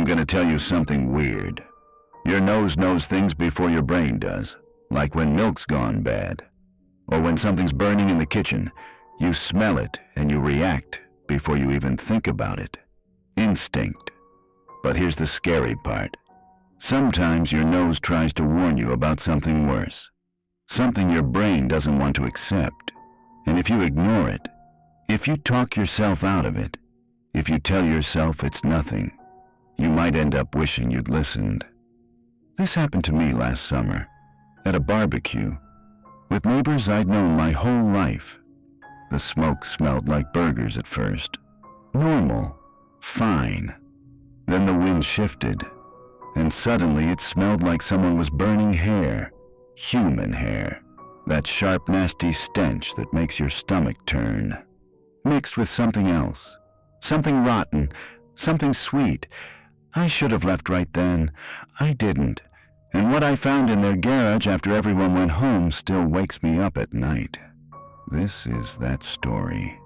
I'm gonna tell you something weird. Your nose knows things before your brain does, like when milk's gone bad. Or when something's burning in the kitchen, you smell it and you react before you even think about it. Instinct. But here's the scary part. Sometimes your nose tries to warn you about something worse. Something your brain doesn't want to accept. And if you ignore it, if you talk yourself out of it, if you tell yourself it's nothing, you might end up wishing you'd listened. This happened to me last summer, at a barbecue, with neighbors I'd known my whole life. The smoke smelled like burgers at first. Normal. Fine. Then the wind shifted, and suddenly it smelled like someone was burning hair. Human hair. That sharp, nasty stench that makes your stomach turn. Mixed with something else. Something rotten. Something sweet. I should have left right then. I didn't. And what I found in their garage after everyone went home still wakes me up at night. This is that story.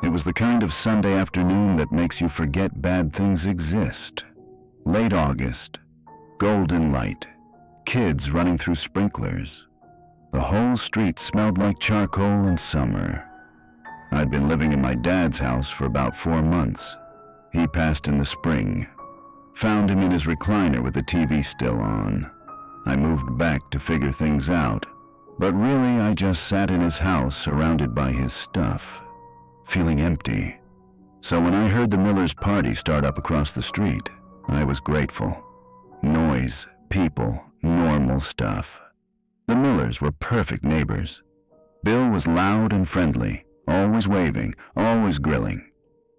It was the kind of Sunday afternoon that makes you forget bad things exist. Late August. Golden light. Kids running through sprinklers. The whole street smelled like charcoal and summer. I'd been living in my dad's house for about 4 months. He passed in the spring. Found him in his recliner with the TV still on. I moved back to figure things out, but really I just sat in his house surrounded by his stuff, feeling empty. So when I heard the Millers' party start up across the street, I was grateful. Noise, people, normal stuff. The Millers were perfect neighbors. Bill was loud and friendly, always waving, always grilling.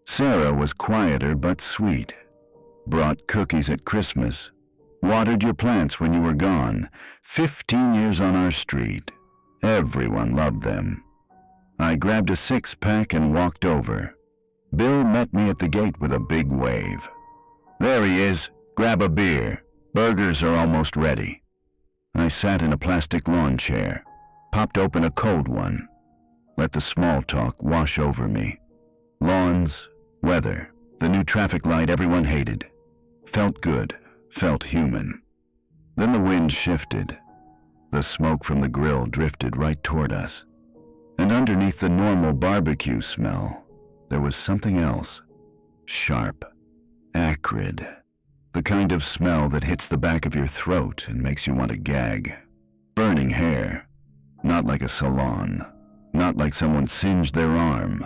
Sarah was quieter but sweet. Brought cookies at Christmas. Watered your plants when you were gone. 15 years on our street. Everyone loved them. I grabbed a 6-pack and walked over. Bill met me at the gate with a big wave. There he is. Grab a beer. Burgers are almost ready. I sat in a plastic lawn chair. Popped open a cold one. Let the small talk wash over me. Lawns, weather, the new traffic light everyone hated. Felt good, felt human. Then the wind shifted. The smoke from the grill drifted right toward us. And underneath the normal barbecue smell, there was something else. Sharp, acrid. The kind of smell that hits the back of your throat and makes you want to gag. Burning hair. Not like a salon. Not like someone singed their arm.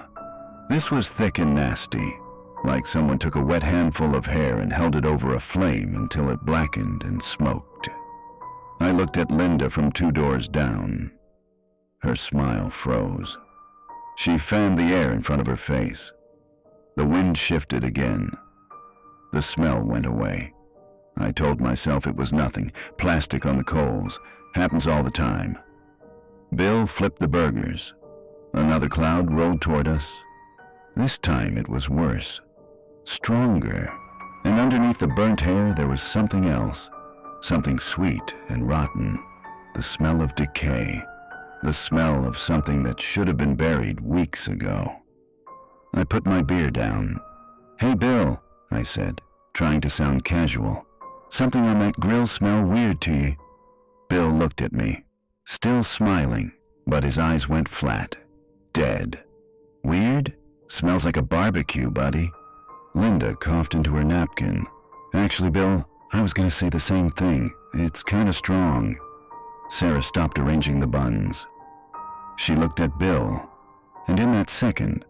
This was thick and nasty, like someone took a wet handful of hair and held it over a flame until it blackened and smoked. I looked at Linda from 2 doors down. Her smile froze. She fanned the air in front of her face. The wind shifted again. The smell went away. I told myself it was nothing. Plastic on the coals. Happens all the time. Bill flipped the burgers. Another cloud rolled toward us. This time it was worse. Stronger. And underneath the burnt hair there was something else. Something sweet and rotten. The smell of decay. The smell of something that should have been buried weeks ago. I put my beer down. "Hey, Bill," I said, trying to sound casual. "Something on that grill smell weird to you?" Bill looked at me, still smiling, but his eyes went flat. Dead. "Weird? Smells like a barbecue, buddy." Linda coughed into her napkin. "Actually, Bill, I was going to say the same thing. It's kind of strong." Sarah stopped arranging the buns. She looked at Bill, and in that second,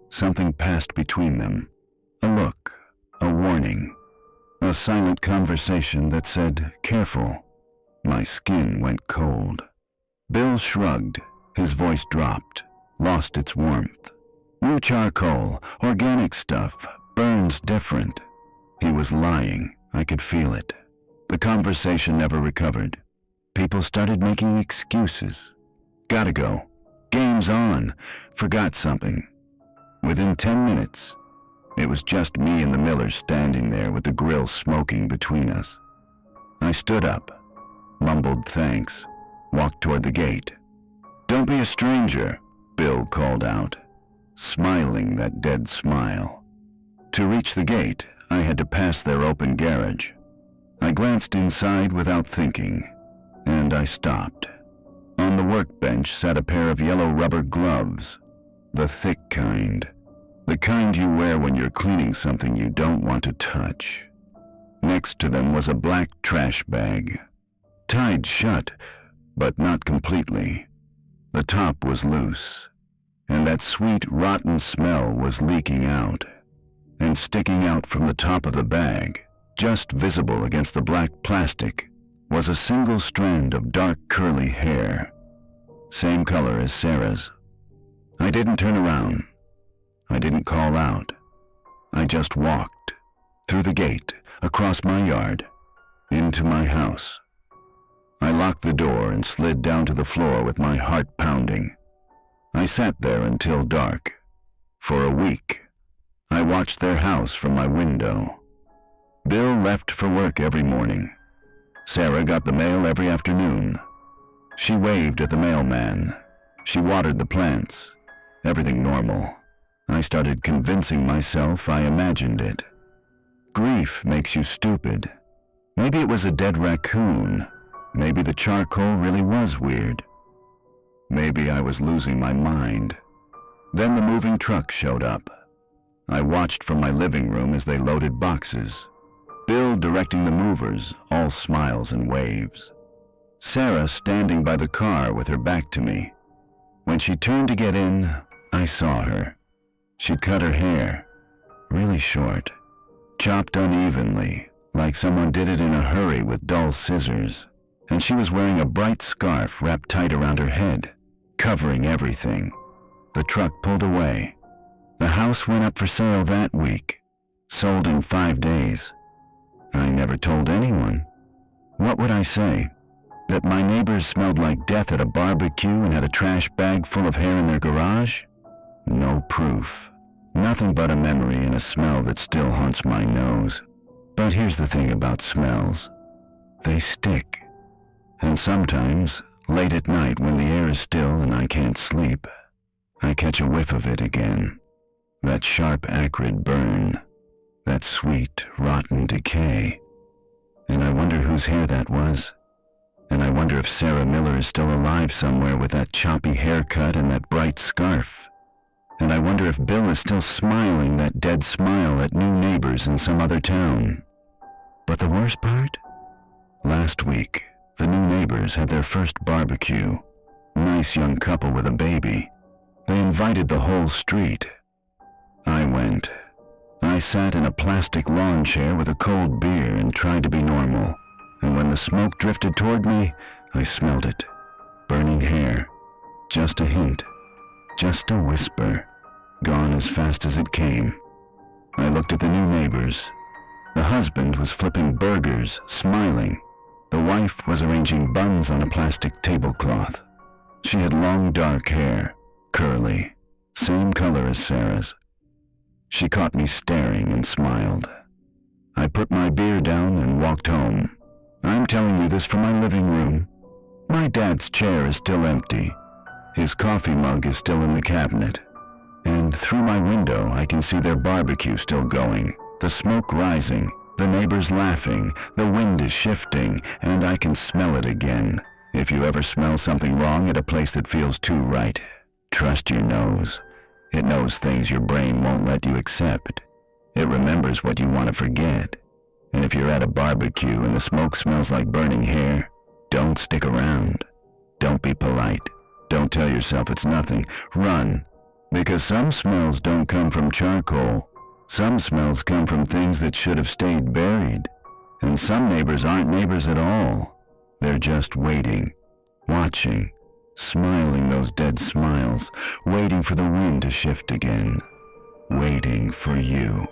something passed between them. A look, a warning, a silent conversation that said, "Careful." My skin went cold. Bill shrugged. His voice dropped, lost its warmth. "New charcoal, organic stuff, burns different." He was lying. I could feel it. The conversation never recovered. People started making excuses. "Gotta go. Game's on. Forgot something." Within 10 minutes, it was just me and the Millers standing there with the grill smoking between us. I stood up, mumbled thanks, walked toward the gate. "Don't be a stranger," Bill called out, smiling that dead smile. To reach the gate, I had to pass their open garage. I glanced inside without thinking, and I stopped. On the workbench sat a pair of yellow rubber gloves, the thick kind, the kind you wear when you're cleaning something you don't want to touch. Next to them was a black trash bag, tied shut, but not completely. The top was loose, and that sweet, rotten smell was leaking out. And sticking out from the top of the bag, just visible against the black plastic, was a single strand of dark curly hair, same color as Sarah's. I didn't turn around. I didn't call out. I just walked, through the gate, across my yard, into my house. I locked the door and slid down to the floor with my heart pounding. I sat there until dark. For a week, I watched their house from my window. Bill left for work every morning. Sarah got the mail every afternoon. She waved at the mailman. She watered the plants. Everything normal. I started convincing myself I imagined it. Grief makes you stupid. Maybe it was a dead raccoon. Maybe the charcoal really was weird. Maybe I was losing my mind. Then the moving truck showed up. I watched from my living room as they loaded boxes. Bill directing the movers, all smiles and waves. Sarah standing by the car with her back to me. When she turned to get in, I saw her. She'd cut her hair, really short, chopped unevenly, like someone did it in a hurry with dull scissors, and she was wearing a bright scarf wrapped tight around her head, covering everything. The truck pulled away. The house went up for sale that week, sold in 5 days. I never told anyone. What would I say? That my neighbors smelled like death at a barbecue and had a trash bag full of hair in their garage? No proof. Nothing but a memory and a smell that still haunts my nose. But here's the thing about smells. They stick. And sometimes, late at night when the air is still and I can't sleep, I catch a whiff of it again. That sharp, acrid burn. That sweet, rotten decay. And I wonder whose hair that was. And I wonder if Sarah Miller is still alive somewhere with that choppy haircut and that bright scarf. And I wonder if Bill is still smiling that dead smile at new neighbors in some other town. But the worst part? Last week, the new neighbors had their first barbecue. Nice young couple with a baby. They invited the whole street. I went. I sat in a plastic lawn chair with a cold beer and tried to be normal. And when the smoke drifted toward me, I smelled it. Burning hair. Just a hint. Just a whisper. Gone as fast as it came. I looked at the new neighbors. The husband was flipping burgers, smiling. The wife was arranging buns on a plastic tablecloth. She had long dark hair, curly, same color as Sarah's. She caught me staring and smiled. I put my beer down and walked home. I'm telling you this from my living room. My dad's chair is still empty. His coffee mug is still in the cabinet. And through my window I can see their barbecue still going, the smoke rising, the neighbors laughing, the wind is shifting, and I can smell it again. If you ever smell something wrong at a place that feels too right, trust your nose. It knows things your brain won't let you accept. It remembers what you want to forget. And if you're at a barbecue and the smoke smells like burning hair, don't stick around. Don't be polite. Don't tell yourself it's nothing. Run. Because some smells don't come from charcoal. Some smells come from things that should have stayed buried. And some neighbors aren't neighbors at all. They're just waiting, watching, smiling those dead smiles, waiting for the wind to shift again, waiting for you.